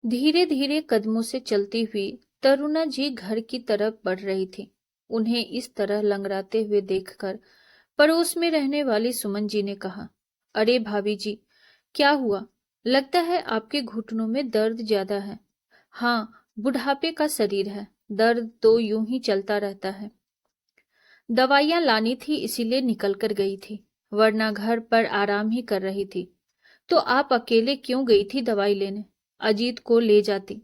धीरे धीरे कदमों से चलती हुई तरुणा जी घर की तरफ बढ़ रही थी। उन्हें इस तरह लंगड़ाते हुए देखकर पड़ोस में रहने वाली सुमन जी ने कहा, अरे भाभी जी, क्या हुआ? लगता है आपके घुटनों में दर्द ज्यादा है। हाँ, बुढ़ापे का शरीर है, दर्द तो यूं ही चलता रहता है। दवाइयां लानी थी इसीलिए निकल कर गई थी, वरना घर पर आराम ही कर रही थी। तो आप अकेले क्यों गई थी दवाई लेने? अजीत को ले जाती।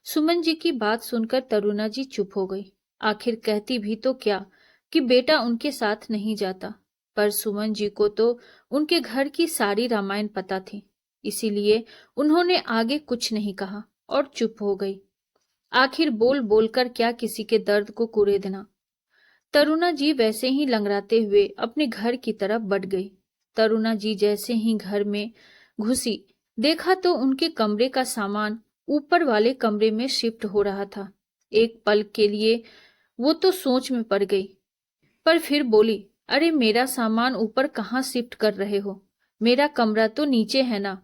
सुमन जी की बात सुनकर तरुणा जी चुप हो गई। आखिर कहती भी तो क्या कि बेटा उनके साथ नहीं जाता। पर सुमन जी को तो उनके घर की सारी रामायण पता थी, इसीलिए उन्होंने आगे कुछ नहीं कहा और चुप हो गई। आखिर बोल बोलकर क्या किसी के दर्द को कुरेदना। तरुणा जी वैसे ही लंगड़ाते हुए अपने घर की तरफ बढ़ गई। तरुणा जी जैसे ही घर में घुसी, देखा तो उनके कमरे का सामान ऊपर वाले कमरे में शिफ्ट हो रहा था। एक पल के लिए वो तो सोच में पड़ गई, पर फिर बोली, अरे मेरा सामान ऊपर कहाँ शिफ्ट कर रहे हो? मेरा कमरा तो नीचे है ना।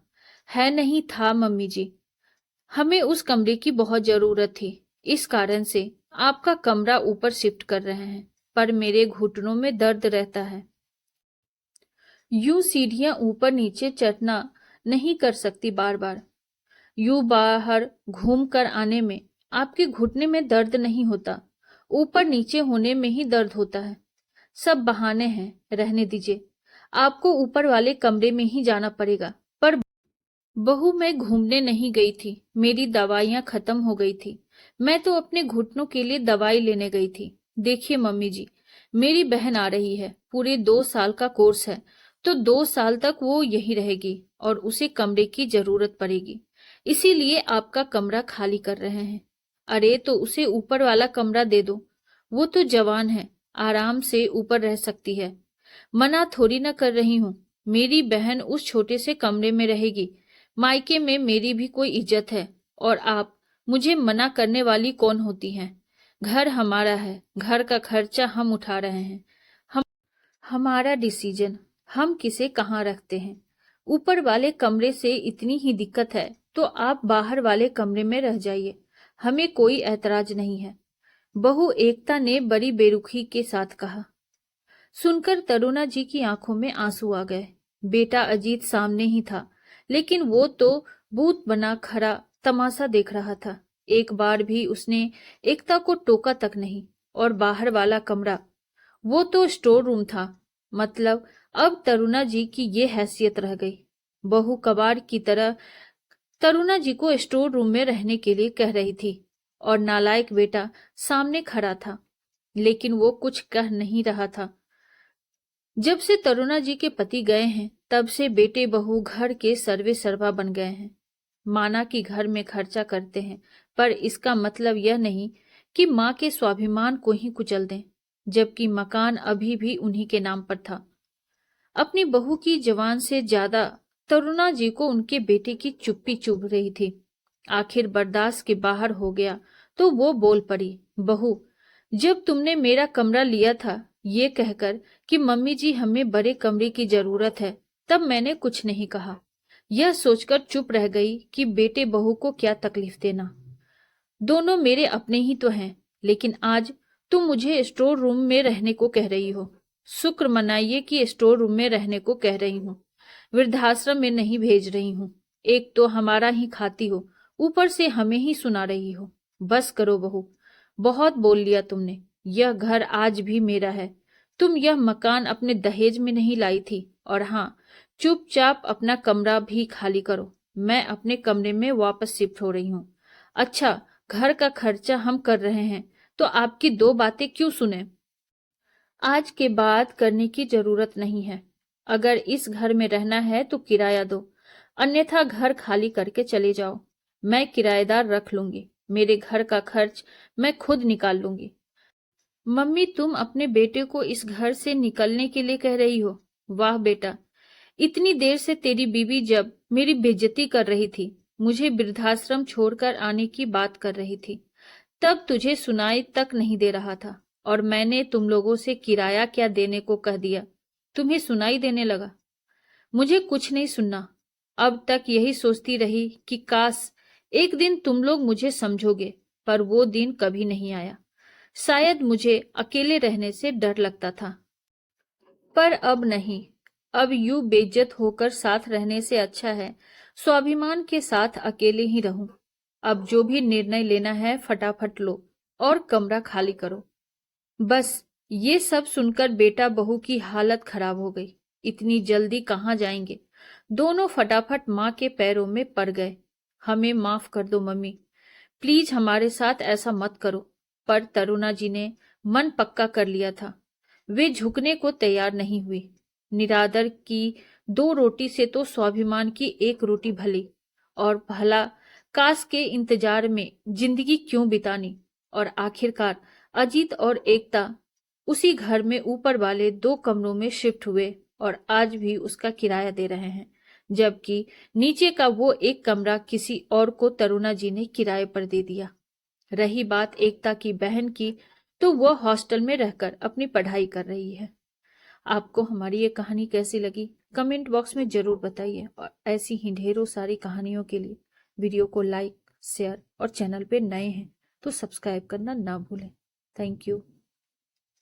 है नहीं था मम्मी जी, हमें उस कमरे की बहुत जरूरत थी, इस कारण से आपका कमरा ऊपर शिफ्ट कर रहे हैं। पर मेरे घुटनों में दर्द रहता है, यूं सीढ़ियां ऊपर नीचे चढ़ना नहीं कर सकती बार बार। यूं बाहर घूम कर आने में आपके घुटने में दर्द नहीं होता, ऊपर नीचे होने में ही दर्द होता है। सब बहाने हैं, रहने दीजिए। आपको ऊपर वाले कमरे में ही जाना पड़ेगा। पर बहू, मैं घूमने नहीं गई थी, मेरी दवाइयां खत्म हो गई थी। मैं तो अपने घुटनों के लिए दवाई लेने गई थी। देखिए मम्मी जी, मेरी बहन आ रही है, पूरे 2 साल का कोर्स है, तो 2 साल तक वो यहीं रहेगी और उसे कमरे की जरूरत पड़ेगी, इसीलिए आपका कमरा खाली कर रहे हैं। अरे तो उसे ऊपर वाला कमरा दे दो, वो तो जवान है, आराम से ऊपर रह सकती है। मना थोड़ी न कर रही हूँ, मेरी बहन उस छोटे से कमरे में रहेगी। मायके में मेरी भी कोई इज्जत है, और आप मुझे मना करने वाली कौन होती हैं? घर हमारा है, घर का खर्चा हम उठा रहे हैं, हम हमारा डिसीजन, हम किसे कहाँ रखते हैं। ऊपर वाले कमरे से इतनी ही दिक्कत है तो आप बाहर वाले कमरे में रह जाइए, हमें कोई ऐतराज नहीं है। बहू एकता ने बड़ी बेरुखी के साथ कहा। सुनकर तरुणा जी की आंखों में आंसू आ गए। बेटा अजीत सामने ही था, लेकिन वो तो भूत बना खड़ा तमाशा देख रहा था। एक बार भी उसने एकता को टोका तक नहीं। और बाहर वाला कमरा, वो तो स्टोर रूम था। मतलब अब तरुणा जी की ये हैसियत रह गई। बहू कबाड़ की तरह तरुणा जी को स्टोर रूम में रहने के लिए कह रही थी, और नालायक बेटा सामने खड़ा था, लेकिन वो कुछ कह नहीं रहा था। जब से तरुणा जी के पति गए हैं, तब से बेटे बहू घर के सर्वे सर्वा बन गए हैं। माना कि घर में खर्चा करते हैं, पर इसका मतलब यह नहीं कि माँ के स्वाभिमान को ही कुचल दें, जबकि मकान अभी भी उन्हीं के नाम पर था। अपनी बहू की जवान से ज्यादा तरुणा जी को उनके बेटे की चुप्पी चुभ रही थी। आखिर बर्दाश्त के बाहर हो गया तो वो बोल पड़ी, बहू, जब तुमने मेरा कमरा लिया था ये कहकर कि मम्मी जी हमें बड़े कमरे की जरूरत है, तब मैंने कुछ नहीं कहा। यह सोचकर चुप रह गई कि बेटे बहू को क्या तकलीफ देना। दोनों मेरे अपने ही तो हैं, लेकिन आज तुम मुझे स्टोर रूम में रहने को कह रही हो। शुक्र मनाइए कि स्टोर रूम में रहने को कह रही हूँ, वृद्धाश्रम में नहीं भेज रही हूँ। एक तो हमारा ही खाती हो, ऊपर से हमें ही सुना रही हो। बस करो बहू, बहुत बोल लिया तुमने। यह घर आज भी मेरा है। तुम यह मकान अपने दहेज में नहीं लाई थी। और हाँ, चुपचाप अपना कमरा भी खाली करो। मैं अपने कमरे में वापस शिफ्ट हो रही हूँ। अच्छा, घर का खर्चा हम कर रहे हैं, तो आपकी दो बातें क्यों सुने? आज के बाद करने की जरूरत नहीं है। अगर इस घर में रहना है तो किराया दो, अन्यथा घर खाली करके चले जाओ। मैं किराएदार रख लूंगी, मेरे घर का खर्च मैं खुद निकाल लूंगी। मम्मी, तुम अपने बेटे को इस घर से निकलने के लिए कह रही हो? वाह बेटा, इतनी देर से तेरी बीवी जब मेरी बेइज्जती कर रही थी, मुझे वृद्धाश्रम छोड़कर आने की बात कर रही थी, तब तुझे सुनाई तक नहीं दे रहा था, और मैंने तुम लोगों से किराया क्या देने को कह दिया, तुम्हें सुनाई देने लगा? मुझे कुछ नहीं सुनना। अब तक यही सोचती रही कि काश एक दिन तुम लोग मुझे समझोगे, पर वो दिन कभी नहीं आया। शायद मुझे अकेले रहने से डर लगता था, पर अब नहीं। अब यूं बेइज्जत होकर साथ रहने से अच्छा है स्वाभिमान के साथ अकेले ही रहूं। अब जो भी निर्णय लेना है फटाफट लो और कमरा खाली करो। बस ये सब सुनकर बेटा बहू की हालत खराब हो गई। इतनी जल्दी कहाँ जाएंगे? दोनों फटाफट माँ के पैरों में पड़ गए। हमें माफ कर दो मम्मी, प्लीज हमारे साथ ऐसा मत करो। पर तरुणा जी ने मन पक्का कर लिया था। वे झुकने को तैयार नहीं हुई। निरादर की 2 रोटी से तो स्वाभिमान की 1 रोटी भली। और भला काश के इंतजार में जिंदगी क्यों बितानी। और आखिरकार अजीत और एकता उसी घर में ऊपर वाले 2 कमरों में शिफ्ट हुए और आज भी उसका किराया दे रहे हैं, जबकि नीचे का वो 1 कमरा किसी और को तरुणा जी ने किराए पर दे दिया। रही बात एकता की बहन की, तो वह हॉस्टल में रहकर अपनी पढ़ाई कर रही है। आपको हमारी ये कहानी कैसी लगी कमेंट बॉक्स में जरूर बताइए, और ऐसी ही ढेरों सारी कहानियों के लिए वीडियो को लाइक, शेयर और चैनल पे नए हैं तो सब्सक्राइब करना ना भूलें। Thank you.